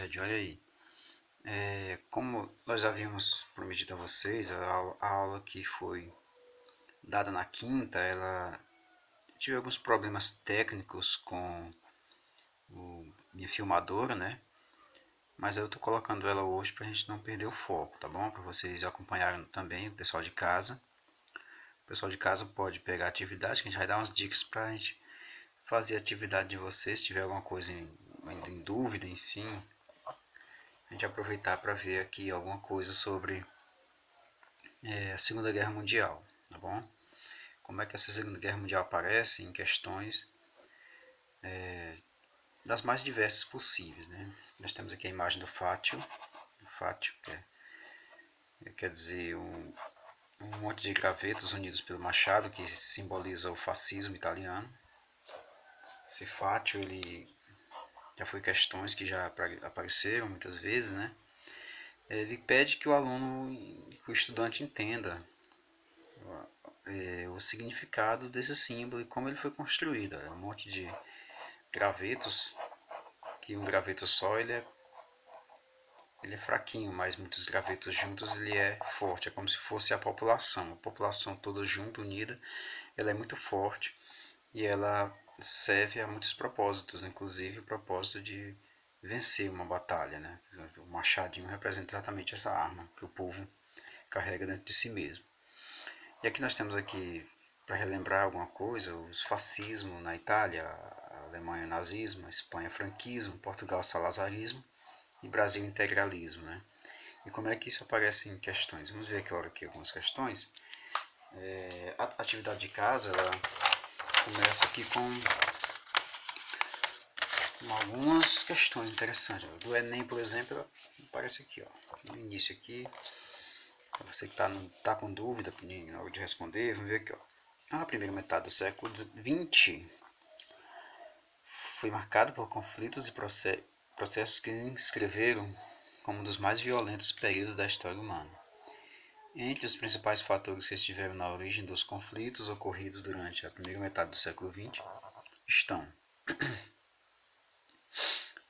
tarde, olha aí. Como nós havíamos prometido a vocês, a aula que foi dada na quinta, ela tive alguns problemas técnicos com minha filmadora, né? Mas eu tô colocando ela hoje pra gente não perder o foco, tá bom? Para vocês acompanharem também, o pessoal de casa. O pessoal de casa pode pegar a atividade, que a gente vai dar umas dicas pra gente fazer a atividade de vocês. Se tiver alguma coisa ainda em dúvida, enfim, a gente aproveitar para ver aqui alguma coisa sobre a Segunda Guerra Mundial, tá bom? Como é que essa Segunda Guerra Mundial aparece em questões das mais diversas possíveis, né? Nós temos aqui a imagem do Fátio, quer dizer um monte de gravetos unidos pelo machado, que simboliza o fascismo italiano. Esse Fátio, ele já foi questões que já apareceram muitas vezes, né? Ele pede que o aluno, que o estudante entenda o significado desse símbolo e como ele foi construído. É um monte de gravetos, que um graveto só ele é fraquinho, mas muitos gravetos juntos ele é forte. É como se fosse a população toda junta, unida, ela é muito forte e ela serve a muitos propósitos, inclusive o propósito de vencer uma batalha, né? O machadinho representa exatamente essa arma que o povo carrega dentro de si mesmo. E aqui nós temos aqui, para relembrar alguma coisa, os fascismo na Itália, a Alemanha nazismo, a Espanha franquismo, Portugal salazarismo e Brasil integralismo, né? E como é que isso aparece em questões? Vamos ver aqui algumas questões. A atividade de casa, ela começa aqui com algumas questões interessantes. Do Enem, por exemplo, ela aparece aqui, ó, no início aqui. Você que tá com dúvida na hora de responder, vamos ver aqui, ó. A primeira metade do século XX foi marcada por conflitos e processos que inscreveram como um dos mais violentos períodos da história humana. Entre os principais fatores que estiveram na origem dos conflitos ocorridos durante a primeira metade do século XX estão.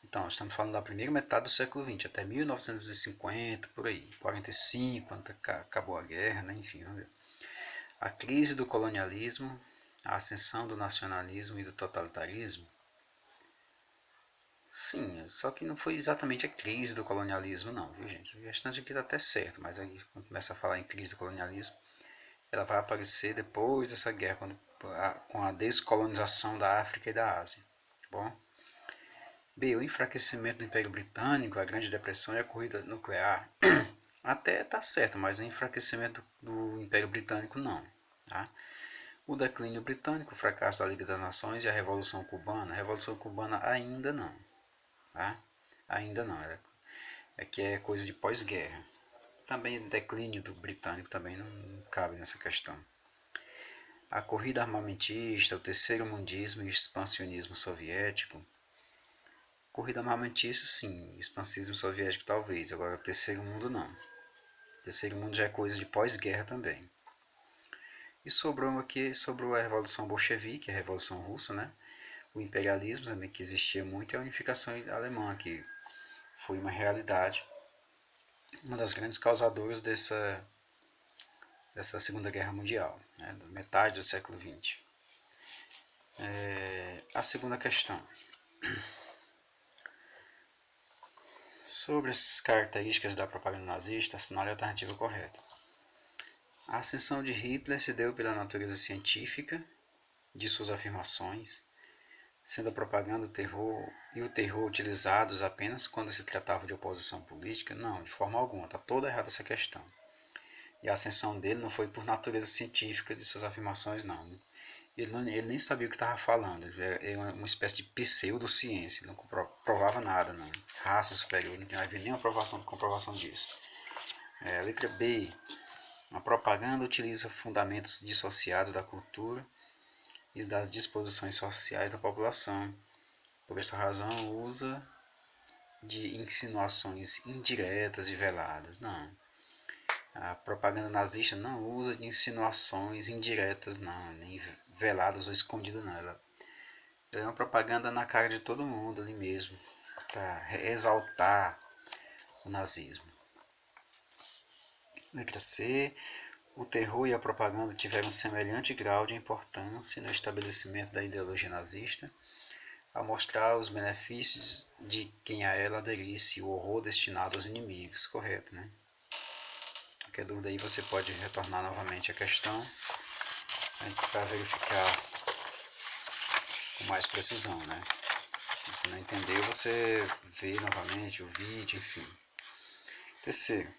Então, estamos falando da primeira metade do século XX, até 1950, por aí, 45, quando acabou a guerra, né? Enfim, vamos ver. A crise do colonialismo, a ascensão do nacionalismo e do totalitarismo. Sim, só que não foi exatamente a crise do colonialismo não, viu gente? O restante aqui está até certo, mas aí quando começa a falar em crise do colonialismo, ela vai aparecer depois dessa guerra, com a descolonização da África e da Ásia, tá bom? B. O enfraquecimento do Império Britânico, a Grande Depressão e a corrida nuclear. Até tá certo, mas o enfraquecimento do Império Britânico não, tá? O declínio britânico, o fracasso da Liga das Nações e a Revolução Cubana. A Revolução Cubana ainda não, tá? Ainda não, é que é coisa de pós-guerra. Também o declínio do britânico também não cabe nessa questão. A corrida armamentista, o terceiro mundismo e o expansionismo soviético. Corrida armamentista, sim, expansismo soviético talvez, agora o terceiro mundo não. O terceiro mundo já é coisa de pós-guerra também. E sobrou a Revolução Bolchevique, a Revolução Russa, né? O imperialismo também que existia muito e a unificação alemã, que foi uma realidade, uma das grandes causadoras dessa Segunda Guerra Mundial, né? Da metade do século XX. A segunda questão. Sobre as características da propaganda nazista, assinale a alternativa correta. A ascensão de Hitler se deu pela natureza científica de suas afirmações, sendo a propaganda o terror utilizados apenas quando se tratava de oposição política? Não, de forma alguma, está toda errada essa questão. E a ascensão dele não foi por natureza científica de suas afirmações, não. Ele nem sabia o que estava falando, ele era uma espécie de pseudociência, ele não provava nada, não. Raça superior, não havia nenhuma comprovação disso. Letra B. A propaganda utiliza fundamentos dissociados da cultura e das disposições sociais da população. Por essa razão, usa de insinuações indiretas e veladas. Não. A propaganda nazista não usa de insinuações indiretas, não, nem veladas ou escondidas, não. Ela é uma propaganda na cara de todo mundo ali mesmo. para exaltar o nazismo. Letra C. O terror e a propaganda tiveram semelhante grau de importância no estabelecimento da ideologia nazista, a mostrar os benefícios de quem a ela aderisse e o horror destinado aos inimigos. Correto, né? Qualquer dúvida aí você pode retornar novamente a questão para verificar com mais precisão, né? Se você não entendeu, você vê novamente o vídeo, enfim. Terceiro,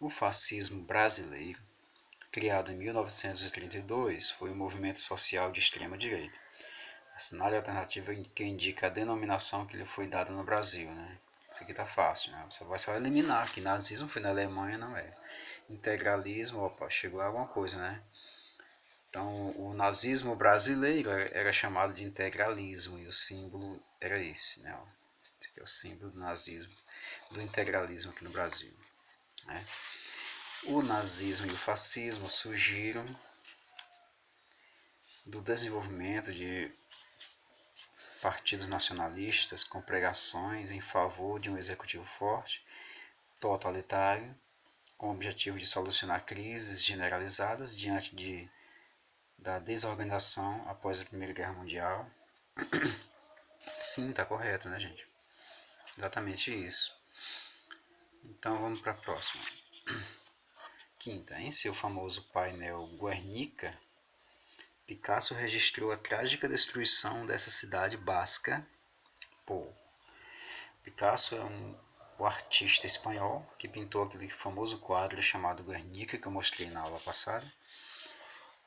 o fascismo brasileiro, criado em 1932, foi um movimento social de extrema direita. Assinale a alternativa que indica a denominação que lhe foi dada no Brasil, né? Isso aqui tá fácil, né? Você vai só eliminar que nazismo foi na Alemanha, não é. Integralismo, opa, chegou a alguma coisa, né? Então, o nazismo brasileiro era chamado de integralismo e o símbolo era esse, né? Esse aqui é o símbolo do nazismo, do integralismo aqui no Brasil, né? O nazismo e o fascismo surgiram do desenvolvimento de partidos nacionalistas com pregações em favor de um executivo forte, totalitário, com o objetivo de solucionar crises generalizadas diante da desorganização após a Primeira Guerra Mundial. Sim, está correto, né, gente? Exatamente isso. Então vamos para a próxima. Quinta, em seu famoso painel Guernica, Picasso registrou a trágica destruição dessa cidade basca. Picasso é o artista espanhol que pintou aquele famoso quadro chamado Guernica, que eu mostrei na aula passada.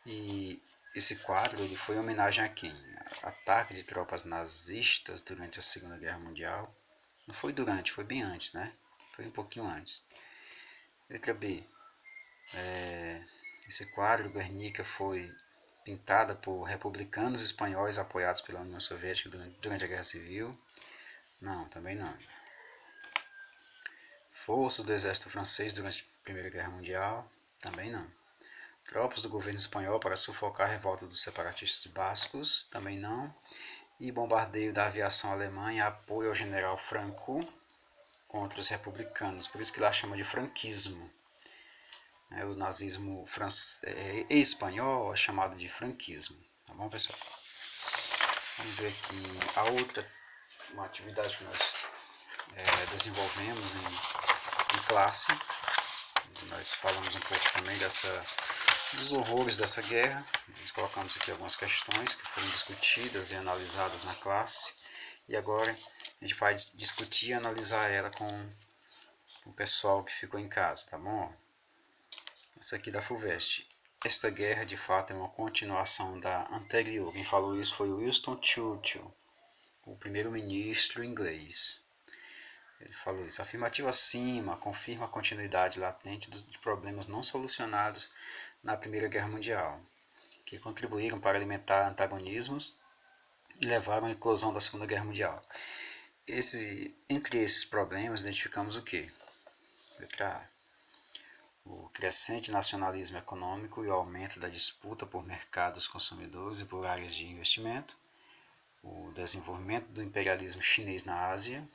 E esse quadro ele foi em homenagem a quem? Ataque de tropas nazistas durante a Segunda Guerra Mundial. Não foi durante, foi bem antes, né? Foi um pouquinho antes. Letra B. Esse quadro, Guernica, foi pintada por republicanos espanhóis apoiados pela União Soviética durante a Guerra Civil. Não, também não. Forças do exército francês durante a Primeira Guerra Mundial. Também não. Tropas do governo espanhol para sufocar a revolta dos separatistas bascos. Também não. E bombardeio da aviação alemã em apoio ao general Franco contra os republicanos. Por isso que lá chama de franquismo. O nazismo espanhol é chamado de franquismo. Tá bom, pessoal? Vamos ver aqui a outra uma atividade que nós desenvolvemos em classe. Nós falamos um pouco também dos horrores dessa guerra. Nós colocamos aqui algumas questões que foram discutidas e analisadas na classe. E agora a gente vai discutir e analisar ela com o pessoal que ficou em casa, tá bom? Essa aqui da FUVEST. Esta guerra, de fato, é uma continuação da anterior. Quem falou isso foi Winston Churchill, o primeiro-ministro inglês. Ele falou isso. Afirmativo acima confirma a continuidade latente de problemas não solucionados na Primeira Guerra Mundial, que contribuíram para alimentar antagonismos e levaram à eclosão da Segunda Guerra Mundial. Entre esses problemas, identificamos o quê? Letra A. O crescente nacionalismo econômico e o aumento da disputa por mercados consumidores e por áreas de investimento. O desenvolvimento do imperialismo chinês na Ásia.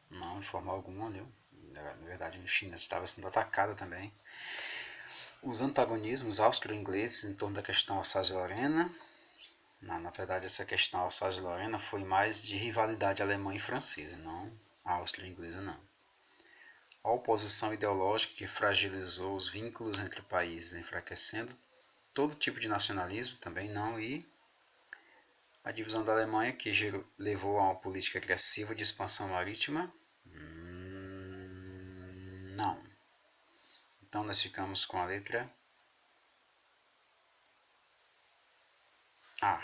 Não, de forma alguma, viu? Na verdade, a China estava sendo atacada também. Os antagonismos austro-ingleses em torno da questão Alsácia-Lorena. Na verdade, essa questão Alsácia-Lorena foi mais de rivalidade alemã e francesa, não austro-inglesa, não. A oposição ideológica que fragilizou os vínculos entre países, enfraquecendo todo tipo de nacionalismo, também não. E a divisão da Alemanha, que levou a uma política agressiva de expansão marítima, não. Então nós ficamos com a letra A.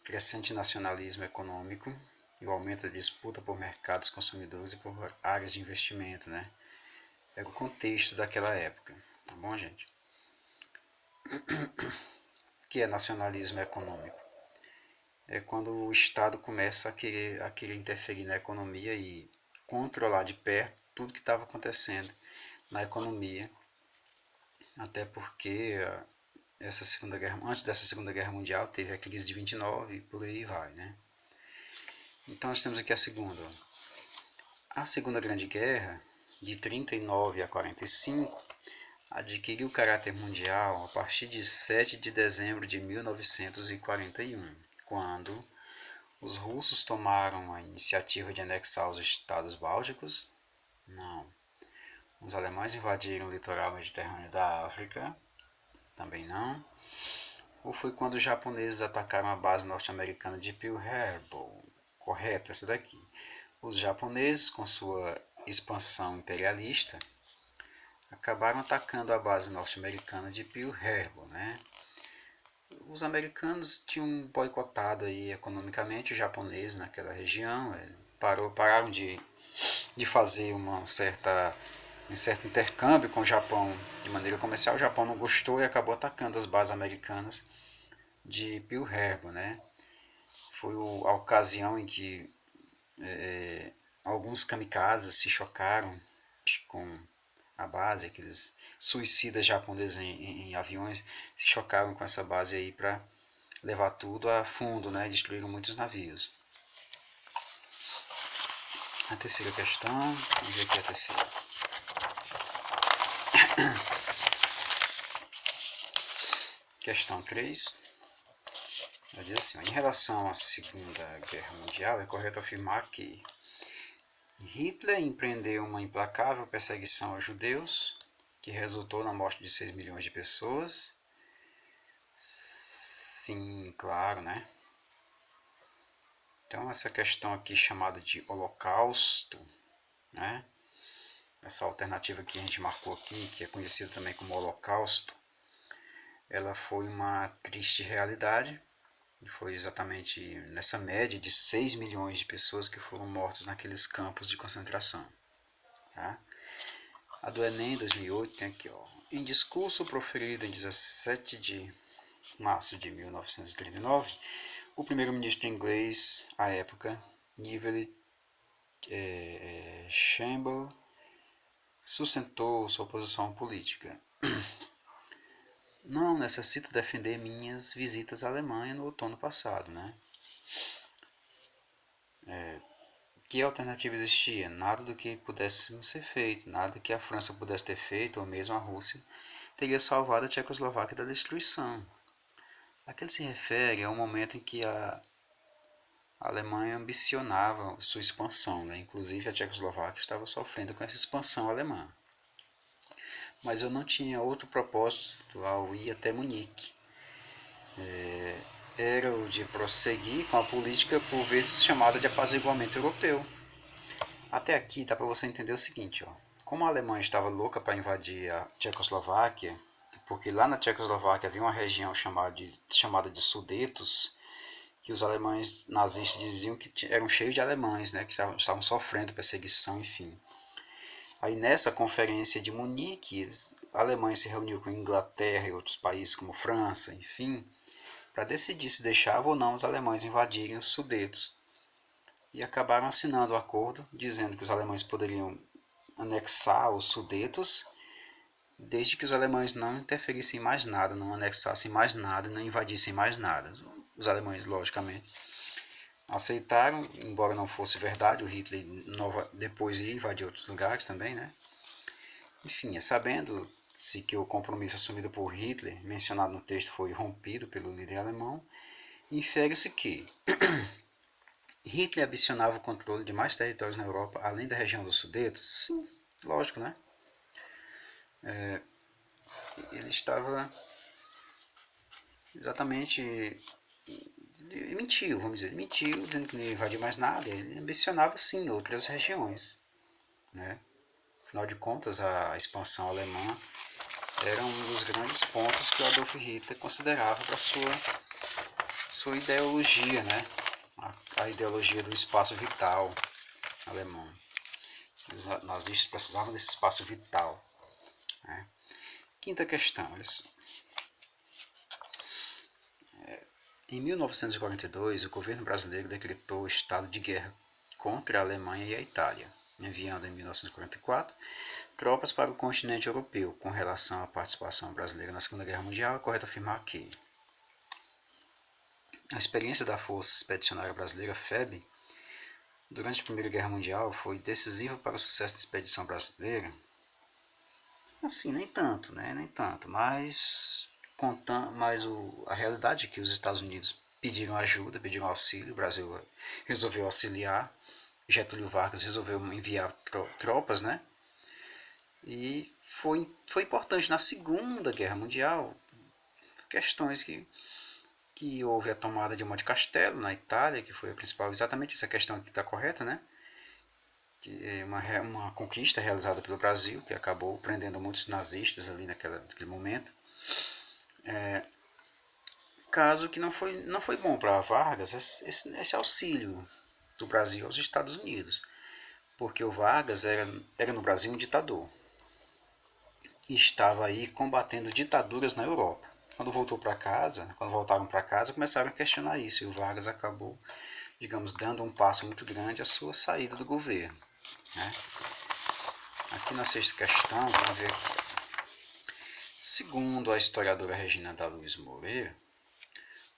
Crescente nacionalismo econômico e o aumento da disputa por mercados consumidores e por áreas de investimento, né? É o contexto daquela época, tá bom, gente? O que é nacionalismo econômico? É quando o Estado começa a querer interferir na economia e controlar de perto tudo que estava acontecendo na economia, até porque antes dessa Segunda Guerra Mundial teve a crise de 29 e por aí vai, né? Então nós temos aqui a segunda. A Segunda Grande Guerra, de 39 a 45, adquiriu caráter mundial a partir de 7 de dezembro de 1941, quando os russos tomaram a iniciativa de anexar os estados bálticos. Não. Os alemães invadiram o litoral mediterrâneo da África. Também não. Ou foi quando os japoneses atacaram a base norte-americana de Pearl Harbor? Correto, essa daqui. Os japoneses, com sua expansão imperialista, acabaram atacando a base norte-americana de Pearl Harbor, né? Os americanos tinham boicotado aí economicamente os japoneses naquela região, pararam de fazer um certo intercâmbio com o Japão de maneira comercial. O Japão não gostou e acabou atacando as bases americanas de Pearl Harbor, né? Foi a ocasião em que alguns kamikazes se chocaram com a base, aqueles suicidas japoneses em aviões se chocaram com essa base aí para levar tudo a fundo, né? Destruíram muitos navios. A terceira questão, vamos ver aqui a terceira. Questão 3. Ela diz assim: em relação à Segunda Guerra Mundial, é correto afirmar que Hitler empreendeu uma implacável perseguição aos judeus, que resultou na morte de 6 milhões de pessoas. Sim, claro, né? Então, essa questão aqui chamada de Holocausto, né? Essa alternativa que a gente marcou aqui, que é conhecida também como Holocausto, ela foi uma triste realidade. Foi exatamente nessa média de 6 milhões de pessoas que foram mortas naqueles campos de concentração. Tá? A do Enem 2008 tem aqui, ó. Em discurso proferido em 17 de março de 1939, o primeiro-ministro inglês, à época, Neville Chamberlain, sustentou sua posição política. Não necessito defender minhas visitas à Alemanha no outono passado, né? Que alternativa existia? Nada do que pudesse ser feito, nada que a França pudesse ter feito, ou mesmo a Rússia, teria salvado a Tchecoslováquia da destruição. A que ele se refere é o momento em que a Alemanha ambicionava sua expansão, né? Inclusive a Tchecoslováquia estava sofrendo com essa expansão alemã. Mas eu não tinha outro propósito ao ir até Munique. Era o de prosseguir com a política por vezes chamada de apaziguamento europeu. Até aqui dá para você entender o seguinte, ó. Como a Alemanha estava louca para invadir a Tchecoslováquia, porque lá na Tchecoslováquia havia uma região chamada de Sudetos, que os alemães nazistas diziam que eram cheios de alemães, né, que estavam sofrendo perseguição, enfim. Aí nessa conferência de Munique, a Alemanha se reuniu com a Inglaterra e outros países como França, enfim, para decidir se deixava ou não os alemães invadirem os Sudetos. E acabaram assinando o acordo, dizendo que os alemães poderiam anexar os Sudetos, desde que os alemães não interferissem em mais nada, não anexassem mais nada, não invadissem mais nada. Os alemães, logicamente, aceitaram, embora não fosse verdade, o Hitler depois ia invadir outros lugares também, né? Enfim, sabendo-se que o compromisso assumido por Hitler, mencionado no texto, foi rompido pelo líder alemão, infere-se que Hitler ambicionava o controle de mais territórios na Europa, além da região dos Sudetos? Sim, lógico, né? Ele estava exatamente. Ele mentiu, vamos dizer. Ele mentiu, dizendo que não ia invadir mais nada. Ele ambicionava, sim, outras regiões. Né? Afinal de contas, a expansão alemã era um dos grandes pontos que o Adolf Hitler considerava para sua ideologia, né? A ideologia do espaço vital alemão. Os nazistas precisavam desse espaço vital. Né? Quinta questão, olha só. Em 1942, o governo brasileiro decretou estado de guerra contra a Alemanha e a Itália, enviando em 1944 tropas para o continente europeu. Com relação à participação brasileira na Segunda Guerra Mundial, é correto afirmar que a experiência da Força Expedicionária Brasileira, FEB, durante a Primeira Guerra Mundial foi decisivo para o sucesso da expedição brasileira? Assim, nem tanto, né? Nem tanto, mas a realidade é que os Estados Unidos pediram ajuda, pediram auxílio, o Brasil resolveu auxiliar, Getúlio Vargas resolveu enviar tropas, né? E foi importante na Segunda Guerra Mundial, questões que houve a tomada de Monte Castelo na Itália, que foi a principal, exatamente essa questão que está correta, né? Que é uma conquista realizada pelo Brasil, que acabou prendendo muitos nazistas ali naquele momento. Caso que não foi bom para Vargas esse auxílio do Brasil aos Estados Unidos, porque o Vargas era no Brasil um ditador e estava aí combatendo ditaduras na Europa. Quando voltaram para casa, começaram a questionar isso e o Vargas acabou, digamos, dando um passo muito grande à sua saída do governo, né? Aqui na sexta questão, vamos ver. Segundo a historiadora Regina da Luz Moreira,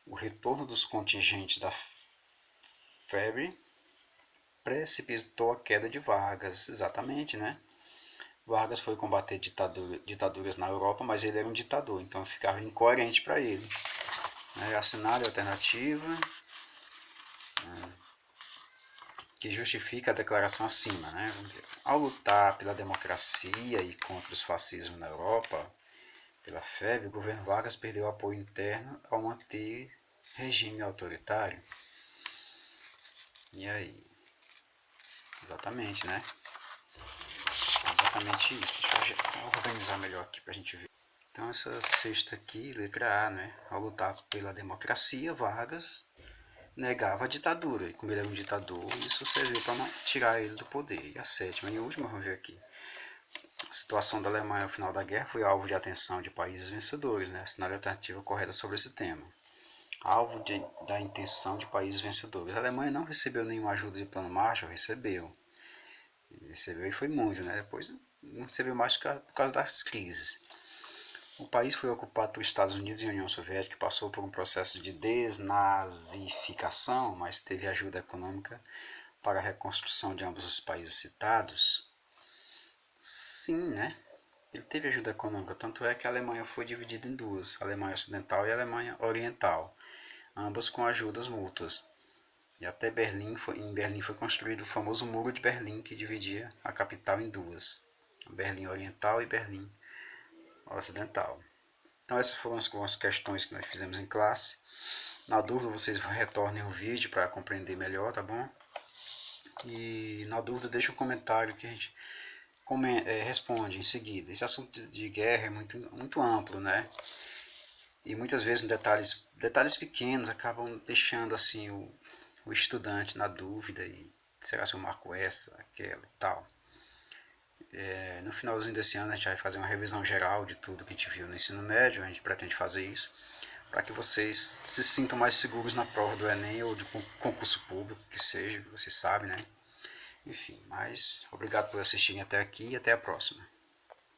o retorno dos contingentes da febre precipitou a queda de Vargas, exatamente, né? Vargas foi combater ditaduras na Europa, mas ele era um ditador, então ficava incoerente para ele. Assinar a alternativa que justifica a declaração acima. Né? Ao lutar pela democracia e contra os fascismos na Europa, pela febre, o governo Vargas perdeu apoio interno ao manter regime autoritário. E aí? Exatamente, né? Exatamente isso. Deixa eu organizar melhor aqui para a gente ver. Então essa sexta aqui, letra A, né? Ao lutar pela democracia, Vargas negava a ditadura. E como ele era um ditador, isso serviu para tirar ele do poder. E a sétima e última, vamos ver aqui. A situação da Alemanha ao final da guerra foi alvo de atenção de países vencedores, né? Assinar a alternativa correta sobre esse tema. Alvo da intenção de países vencedores. A Alemanha não recebeu nenhuma ajuda de plano Marshall, recebeu e foi muito, né? Depois não recebeu mais por causa das crises. O país foi ocupado pelos Estados Unidos e a União Soviética, que passou por um processo de desnazificação, mas teve ajuda econômica para a reconstrução de ambos os países citados. Sim, né? Ele teve ajuda econômica, tanto é que a Alemanha foi dividida em duas, a Alemanha Ocidental e a Alemanha Oriental, ambas com ajudas mútuas. E até em Berlim foi construído o famoso Muro de Berlim, que dividia a capital em duas, Berlim Oriental e Berlim Ocidental. Então essas foram algumas questões que nós fizemos em classe. Na dúvida vocês retornem o vídeo para compreender melhor, tá bom? E na dúvida deixa um comentário que a gente responde em seguida. Esse assunto de guerra é muito amplo, né? E muitas vezes detalhes pequenos acabam deixando assim o estudante na dúvida e será se eu marco essa, aquela e tal. No finalzinho desse ano a gente vai fazer uma revisão geral de tudo que a gente viu no ensino médio, a gente pretende fazer isso, para que vocês se sintam mais seguros na prova do Enem ou de concurso público, que seja, vocês sabem, né? Enfim, mas obrigado por assistirem até aqui e até a próxima.